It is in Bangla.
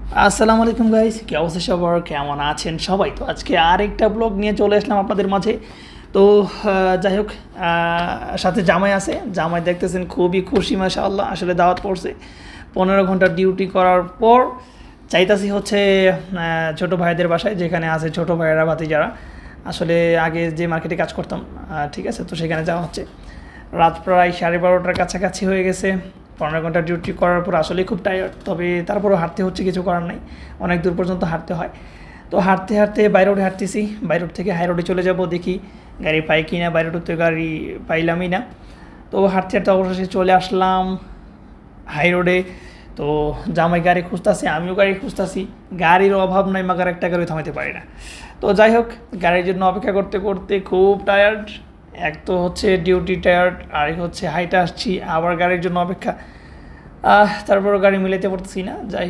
আসসালামু আলাইকুম গাইস, কি অবস্থা সবার? কেমন আছেন সবাই? তো আজকে আরেকটা ব্লগ নিয়ে চলে আসলাম আপনাদের মাঝে। তো যাই হোক, সাথে জামাই আছে। জামাই দেখতেছেন খুবই খুশি, মাশাআল্লাহ। আসলে দাওয়াত পড়ছে 15 ঘন্টা ডিউটি করার পর চাইতাছি হচ্ছে ছোটো ভাইদের বাসায়, যেখানে আছে ছোটো ভাইয়েরা ভাতিজারা। আসলে আগে যে মার্কেটে কাজ করতাম, ঠিক আছে, তো সেখানে যাওয়া হচ্ছে। রাত প্রায় 12:30টার কাছাকাছি হয়ে গেছে। 15 ঘন্টা ডিউটি করার পর আসলে খুব টায়ার্ড, তবে তারপরেও হাঁটতে হচ্ছে, কিছু করার নাই। অনেক দূর পর্যন্ত হাঁটতে হয়। তো হাঁটতে হাঁটতে বাই রোডে হাঁটতেছি। বাই রোড থেকে হাই রোডে চলে যাব, দেখি গাড়ি পাই কি না। বাই রোডে তো গাড়ি পাইলামই না। তো হাঁটতে হাঁটতে অবশেষে চলে আসলাম হাই রোডে। তো জামাই গাড়ি খুঁজতেছি, আমিও গাড়ি খুঁজতেছি। গাড়ির অভাব নাই, মাগার একটা গাড়ি থামাতে পারি না। তো যাই হোক, গাড়ির জন্য অপেক্ষা করতে করতে খুব টায়ার্ড। এক তো হচ্ছে ডিউটি টায়ার্ড, আর হচ্ছে হাইটে আসছি, আবার গাড়ির জন্য অপেক্ষা। তারপরও গাড়ি মিলাতে পারতেছি না। যাই হোক,